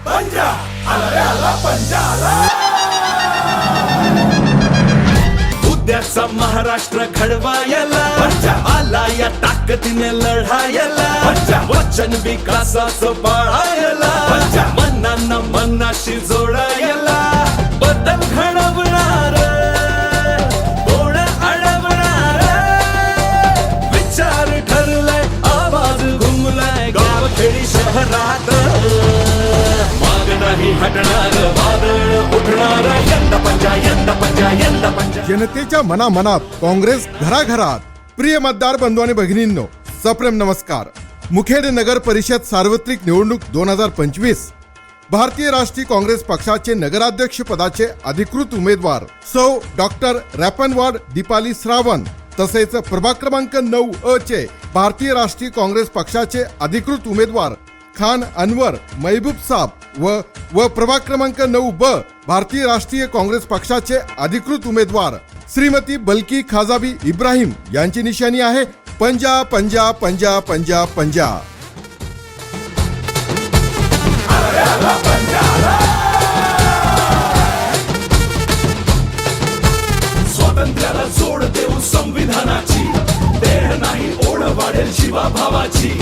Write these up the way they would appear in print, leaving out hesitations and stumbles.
पंजा आला रे आला पंजा आला. उद्याचा महाराष्ट्र घडवायला पंजा आला या ताकदीने लढायला पंजा. वचन विकासाचं पाळायला पंजा. मनांना मनाशी जोडायला बदल घडवणार कोण अडवणार. विचार ठरलाय आवाज घुमलाय गावखेडी शहरात. माग नाही हटणार वादळ उठणार. यंदा पंजा यंदा पंजा यंदा पंजा. जनतेच्या मनामनात काँग्रेस घराघरात. प्रिय मतदार बंधू आणि भगिनींनो, सप्रेम नमस्कार. मुखेड नगर परिषद सार्वत्रिक निवडणूक 2025. भारतीय राष्ट्रीय काँग्रेस पक्षाचे नगराध्यक्ष पदाचे अधिकृत उमेदवार सौ डॉक्टर रॅपनवाड दीपाली श्रावण तसेच प्रभाग क्रमांक 9 चे भारतीय राष्ट्रीय काँग्रेस पक्षाचे अधिकृत उमेदवार खान अनवर महबूब साब व प्रभाग क्रमांक 9 भारतीय राष्ट्रीय काँग्रेस पक्षाचे अधिकृत उमेदवार श्रीमती बल्की खाजाबी इब्राहिम यांची निशाणी आहे पंजा पंजा पंजा पंजा पंजा. स्वातंत्र्याला जोड देऊ संविधानाची. देह नाही ओढ वाढेल शिवा भावाची.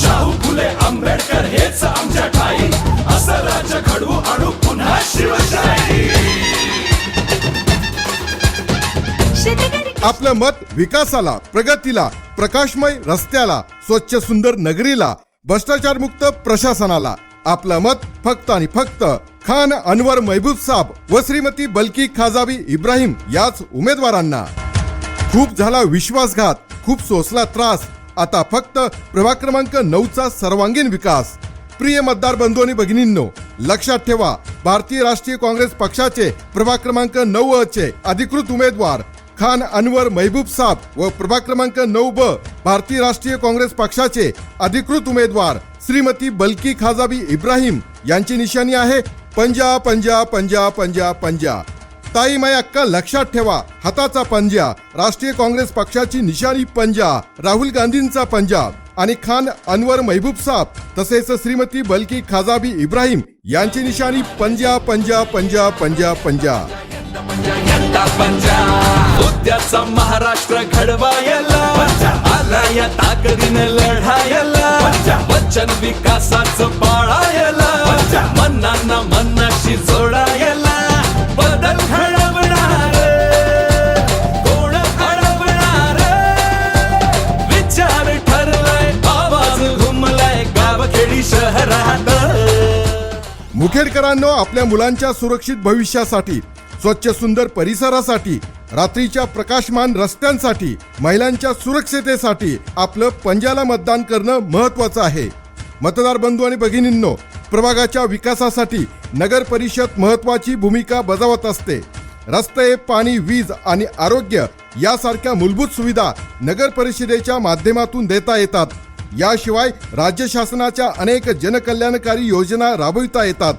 शाहू फुले आंबेडकर हेच आमच्या ठाई. असं राज्य घडवू आणू पुन्हा शिवशाही. आपलं मत विकासाला, प्रगतीला, प्रकाशमय रस्त्याला, स्वच्छ सुंदर नगरीला, भ्रष्टाचार मुक्त प्रशासनाला. आपलं मत फक्त आणि फक्त खान अनवर महबूब साब व श्रीमती बल्की खाजाबी इब्राहिम याच उमेदवारांना. खूप झाला विश्वासघात, खूप सोसला त्रास. आता फक्त प्रभाग क्रमांक 9चा सर्वांगीण विकास. प्रिय मतदार बंधू आणि भगिनींनो, लक्षात ठेवा, भारतीय राष्ट्रीय काँग्रेस पक्षाचे प्रभाग क्रमांक 9 चे अधिकृत उमेदवार खान अनवर महबूब साब व प्रभाग क्रमांक 9 भारतीय राष्ट्रीय काँग्रेस पक्षाचे अधिकृत उमेदवार श्रीमती बल्की खाजाबी इब्राहिम यांची निशाणी आहे पंजा पंजा पंजा पंजा पंजा. ताई माय अक्का, लक्षात ठेवा, हाताचा पंजा. राष्ट्रीय काँग्रेस पक्षाची निशाणी पंजा, राहुल गांधींचा पंजा आणि खान अनवर महबूब साब तसेच श्रीमती बल्की खाजाबी इब्राहिम यांची निशाणी पंजा पंजा पंजा पंजा पंजा. यंदा पंजा उद्याचा महाराष्ट्र घडवायला आला या ताकदीने लढायला. वचन विकासाचं पाळायला मनांना मनाशी जोडायला बदल घडवणार कोण अडवणार. विचार ठरलाय आवाज घुमलाय गावखेडी शहरात. मुखेडकरांनो, आपल्या मुलांच्या सुरक्षित भविष्यासाठी, स्वच्छ सुंदर परिसरासाठी, रात्रीच्या प्रकाशमान रस्त्यांसाठी, महिलांच्या सुरक्षितेसाठी आपलं पंजाला मतदान करणं महत्वाचं आहे. मतदार बंधू आणि भगिनींनो, प्रभागाच्या विकासासाठी नगर परिषद महत्वाची भूमिका बजावत असते. रस्ते, पाणी, वीज आणि आरोग्य यासारख्या मूलभूत सुविधा नगर परिषदेच्या माध्यमातून देता येतात. याशिवाय राज्य शासनाच्या अनेक जनकल्याणकारी योजना राबविता येतात.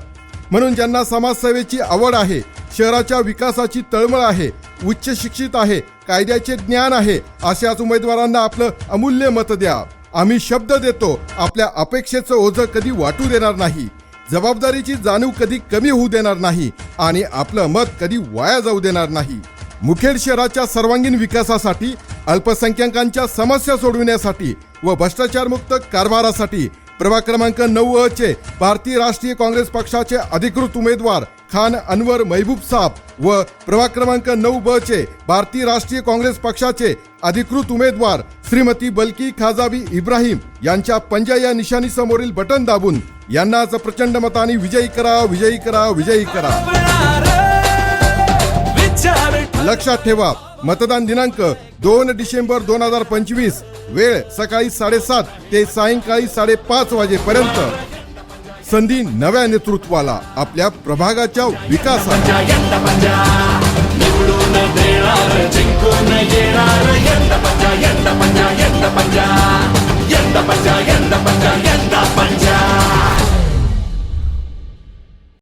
म्हणून ज्यांना समाजसेवेची आवड आहे, शहराच्या विकासाची तळमळ आहे, उच्च शिक्षित आहे, कायद्याचे ज्ञान आहे, अशाच उमेदवारांना आपलं अमूल्य मत द्या. आम्ही शब्द देतो, आपल्या अपेक्षेचं ओझं कधी वाटू देणार नाही, जबाबदारीची जाणीव कधी कमी होऊ देणार नाही आणि आपलं मत कधी वाया जाऊ देणार नाही. मुखेड शहराच्या सर्वांगीण विकासासाठी, अल्पसंख्याकांच्या समस्या सोडविण्यासाठी व भ्रष्टाचारमुक्त कारभारासाठी प्रभाग क्रमांक 9 चे भारतीय राष्ट्रीय काँग्रेस पक्षाचे अधिकृत उमेदवार खान अनवर महबूब साब व प्रभाग क्रमांक 9 चे भारतीय राष्ट्रीय काँग्रेस पक्षाचे अधिकृत उमेदवार श्रीमती बल्की खाजाबी इब्राहिम यांच्या पंजा या निशाणी समोरील बटन दाबून यांनाच प्रचंड मताने विजयी करा, विजयी करा, विजयी करा. लक्षात ठेवा, मतदान दिनांक 2 डिसेंबर 2025. वेळ सकाळी 7:30 ते सायंकाळी 5:30 वाजेपर्यंत. संधी नव्या नेतृत्वाला, आपल्या प्रभागाच्या विकासाला. निवडून देणार, जिंकून येणार. यंदा पंजा, यंदा पंजा, यंदा पंजा.